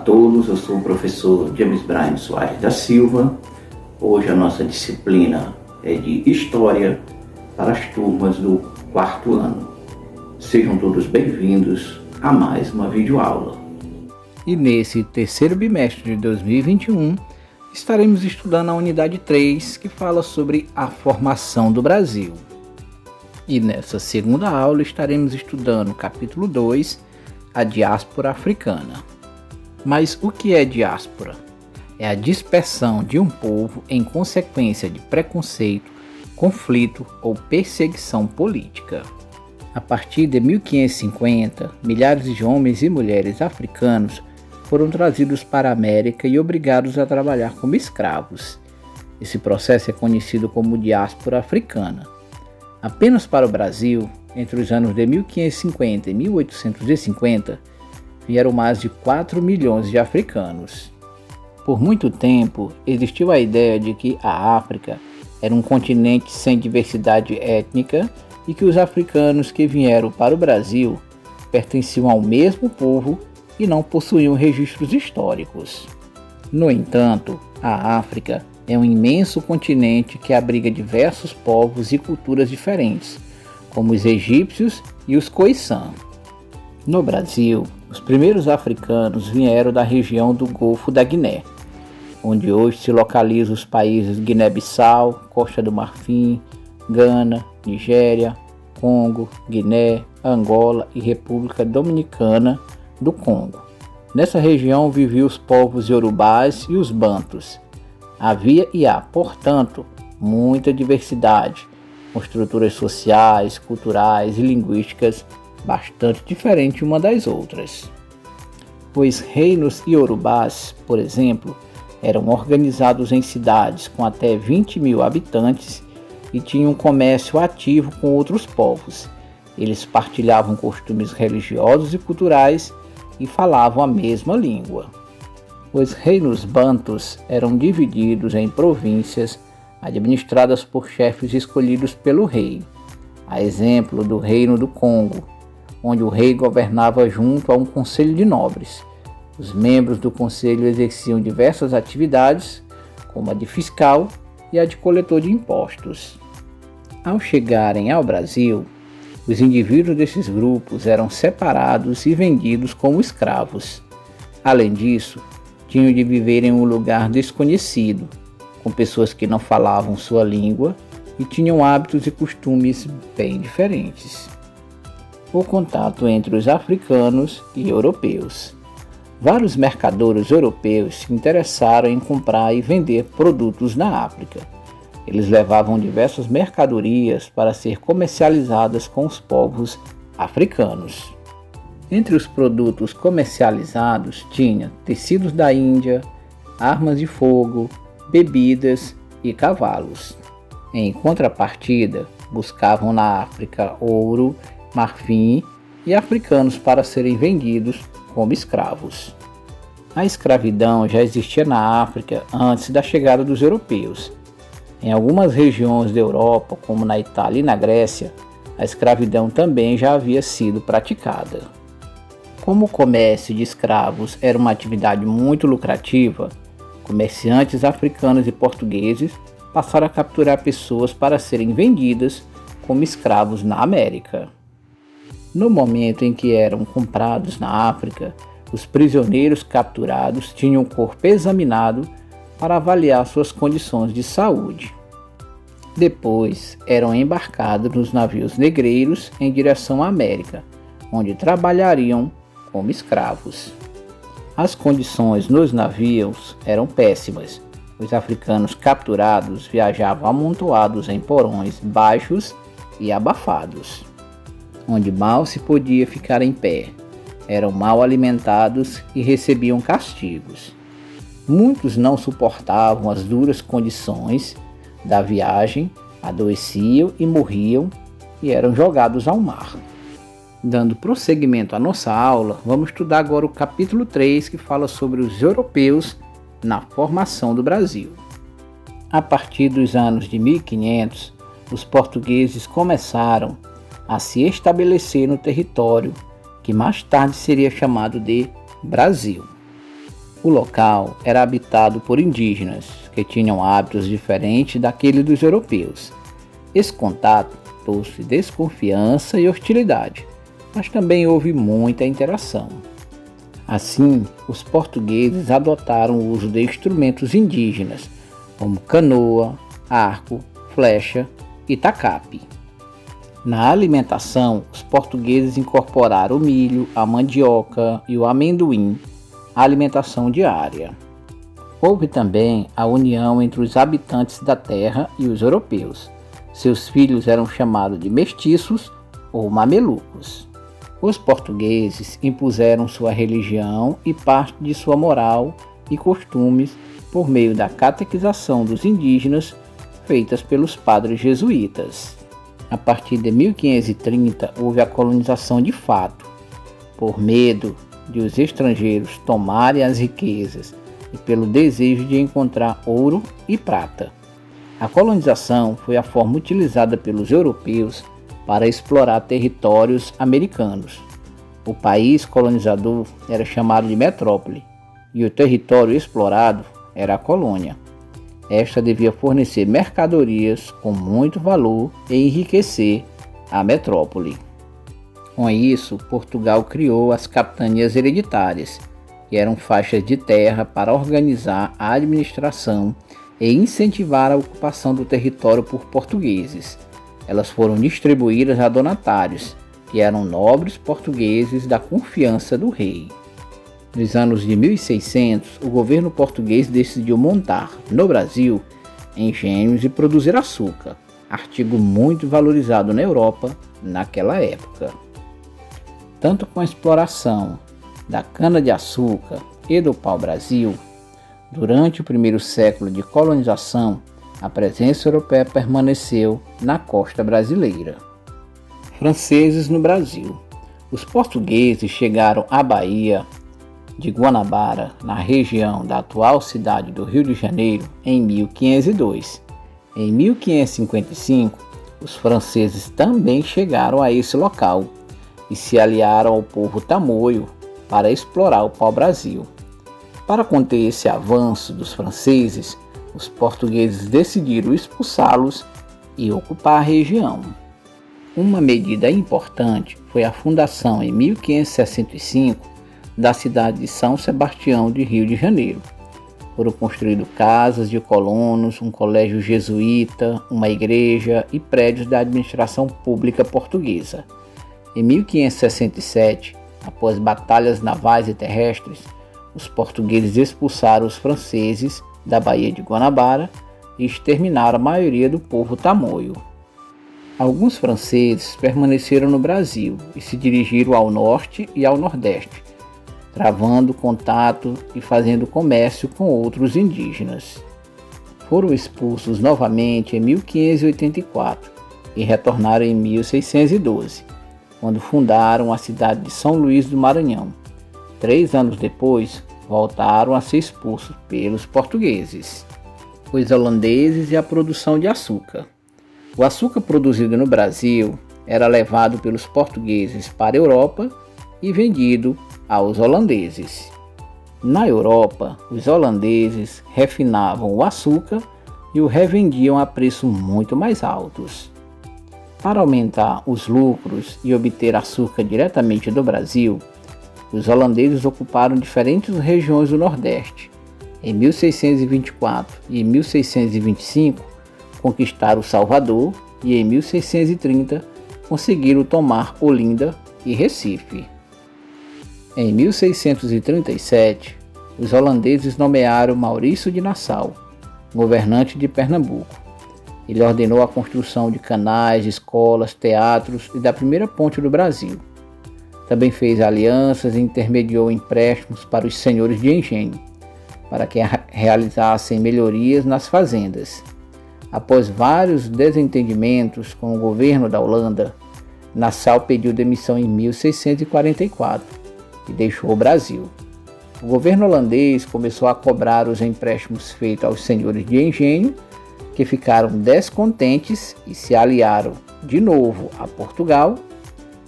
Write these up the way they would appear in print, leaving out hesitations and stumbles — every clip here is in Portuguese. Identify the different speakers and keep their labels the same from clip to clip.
Speaker 1: todos, eu sou o professor James Brian Soares da Silva. Hoje a nossa disciplina é de História para as turmas do quarto ano. Sejam todos bem-vindos a mais uma videoaula.
Speaker 2: E nesse terceiro bimestre de 2021, estaremos estudando a unidade 3, que fala sobre a formação do Brasil. E nessa segunda aula estaremos estudando o capítulo 2, a diáspora africana. Mas o que é diáspora? É a dispersão de um povo em consequência de preconceito, conflito ou perseguição política. A partir de 1550, milhares de homens e mulheres africanos foram trazidos para a América e obrigados a trabalhar como escravos. Esse processo é conhecido como diáspora africana. Apenas para o Brasil, entre os anos de 1550 e 1850, vieram mais de 4 milhões de africanos. Por muito tempo, existiu a ideia de que a África era um continente sem diversidade étnica e que os africanos que vieram para o Brasil pertenciam ao mesmo povo e não possuíam registros históricos. No entanto, a África é um imenso continente que abriga diversos povos e culturas diferentes, como os egípcios e os Khoisan. No Brasil, os primeiros africanos vieram da região do Golfo da Guiné, onde hoje se localizam os países Guiné-Bissau, Costa do Marfim, Gana, Nigéria, Congo, Guiné, Angola e República Dominicana do Congo. Nessa região viviam os povos iorubás e os bantus. Havia e há, portanto, muita diversidade, com estruturas sociais, culturais e linguísticas bastante diferentes uma das outras. Os reinos iorubás, por exemplo, eram organizados em cidades com até 20 mil habitantes e tinham um comércio ativo com outros povos. Eles partilhavam costumes religiosos e culturais e falavam a mesma língua. Os reinos bantus eram divididos em províncias administradas por chefes escolhidos pelo rei, a exemplo do Reino do Congo, onde o rei governava junto a um conselho de nobres. Os membros do conselho exerciam diversas atividades, como a de fiscal e a de coletor de impostos. Ao chegarem ao Brasil, os indivíduos desses grupos eram separados e vendidos como escravos. Além disso, tinham de viver em um lugar desconhecido, com pessoas que não falavam sua língua e tinham hábitos e costumes bem diferentes. O contato entre os africanos e europeus. Vários mercadores europeus se interessaram em comprar e vender produtos na África. Eles levavam diversas mercadorias para ser comercializadas com os povos africanos. Entre os produtos comercializados tinha tecidos da Índia, armas de fogo, bebidas e cavalos. Em contrapartida, buscavam na África ouro, marfim e africanos para serem vendidos como escravos. A escravidão já existia na África antes da chegada dos europeus. Em algumas regiões da Europa, como na Itália e na Grécia, a escravidão também já havia sido praticada. Como o comércio de escravos era uma atividade muito lucrativa, comerciantes africanos e portugueses passaram a capturar pessoas para serem vendidas como escravos na América. No momento em que eram comprados na África, os prisioneiros capturados tinham o corpo examinado para avaliar suas condições de saúde. Depois, eram embarcados nos navios negreiros em direção à América, onde trabalhariam como escravos. As condições nos navios eram péssimas. Os africanos capturados viajavam amontoados em porões baixos e abafados, onde mal se podia ficar em pé. Eram mal alimentados e recebiam castigos. Muitos não suportavam as duras condições da viagem, adoeciam e morriam e eram jogados ao mar. Dando prosseguimento à nossa aula, vamos estudar agora o capítulo 3, que fala sobre os europeus na formação do Brasil. A partir dos anos de 1500, os portugueses começaram a se estabelecer no território que mais tarde seria chamado de Brasil. O local era habitado por indígenas, que tinham hábitos diferentes daquele dos europeus. Esse contato trouxe desconfiança e hostilidade, mas também houve muita interação. Assim, os portugueses adotaram o uso de instrumentos indígenas, como canoa, arco, flecha e tacape. Na alimentação, os portugueses incorporaram o milho, a mandioca e o amendoim à alimentação diária. Houve também a união entre os habitantes da terra e os europeus. Seus filhos eram chamados de mestiços ou mamelucos. Os portugueses impuseram sua religião e parte de sua moral e costumes por meio da catequização dos indígenas feitas pelos padres jesuítas. A partir de 1530 houve a colonização de fato, por medo de os estrangeiros tomarem as riquezas e pelo desejo de encontrar ouro e prata. A colonização foi a forma utilizada pelos europeus para explorar territórios americanos. O país colonizador era chamado de metrópole e o território explorado era a colônia. Esta devia fornecer mercadorias com muito valor e enriquecer a metrópole. Com isso, Portugal criou as capitanias hereditárias, que eram faixas de terra para organizar a administração e incentivar a ocupação do território por portugueses. Elas foram distribuídas a donatários, que eram nobres portugueses da confiança do rei. Nos anos de 1600, o governo português decidiu montar, no Brasil, engenhos e produzir açúcar, artigo muito valorizado na Europa naquela época. Tanto com a exploração da cana-de-açúcar e do pau-brasil, durante o primeiro século de colonização, a presença europeia permaneceu na costa brasileira. Franceses no Brasil. Os portugueses chegaram à Baía de Guanabara, na região da atual cidade do Rio de Janeiro, em 1502. Em 1555, os franceses também chegaram a esse local e se aliaram ao povo tamoio para explorar o pau-brasil. Para conter esse avanço dos franceses, os portugueses decidiram expulsá-los e ocupar a região. Uma medida importante foi a fundação em 1565 da cidade de São Sebastião de Rio de Janeiro. Foram construídas casas de colonos, um colégio jesuíta, uma igreja e prédios da administração pública portuguesa. Em 1567, após batalhas navais e terrestres, os portugueses expulsaram os franceses da Baía de Guanabara e exterminaram a maioria do povo tamoio. Alguns franceses permaneceram no Brasil e se dirigiram ao norte e ao nordeste, travando contato e fazendo comércio com outros indígenas. Foram expulsos novamente em 1584 e retornaram em 1612, quando fundaram a cidade de São Luís do Maranhão. 3 anos depois, voltaram a ser expulsos pelos portugueses. Os holandeses e a produção de açúcar. O açúcar produzido no Brasil era levado pelos portugueses para a Europa e vendido aos holandeses. Na Europa, os holandeses refinavam o açúcar e o revendiam a preços muito mais altos. Para aumentar os lucros e obter açúcar diretamente do Brasil, os holandeses ocuparam diferentes regiões do Nordeste. Em 1624 e 1625, conquistaram Salvador e em 1630 conseguiram tomar Olinda e Recife. Em 1637, os holandeses nomearam Maurício de Nassau, governante de Pernambuco. Ele ordenou a construção de canais, escolas, teatros e da primeira ponte do Brasil. Também fez alianças e intermediou empréstimos para os senhores de engenho, para que realizassem melhorias nas fazendas. Após vários desentendimentos com o governo da Holanda, Nassau pediu demissão em 1644 e deixou o Brasil. O governo holandês começou a cobrar os empréstimos feitos aos senhores de engenho, que ficaram descontentes e se aliaram de novo a Portugal.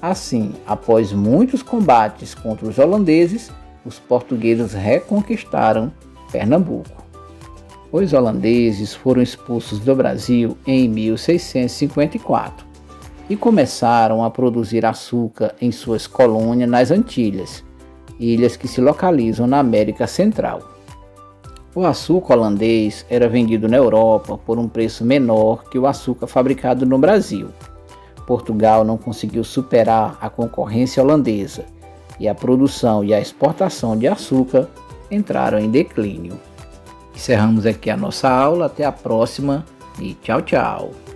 Speaker 2: Assim, após muitos combates contra os holandeses, os portugueses reconquistaram Pernambuco. Os holandeses foram expulsos do Brasil em 1654 e começaram a produzir açúcar em suas colônias nas Antilhas, ilhas que se localizam na América Central. O açúcar holandês era vendido na Europa por um preço menor que o açúcar fabricado no Brasil. Portugal não conseguiu superar a concorrência holandesa e a produção e a exportação de açúcar entraram em declínio. Encerramos aqui a nossa aula, até a próxima e tchau, tchau!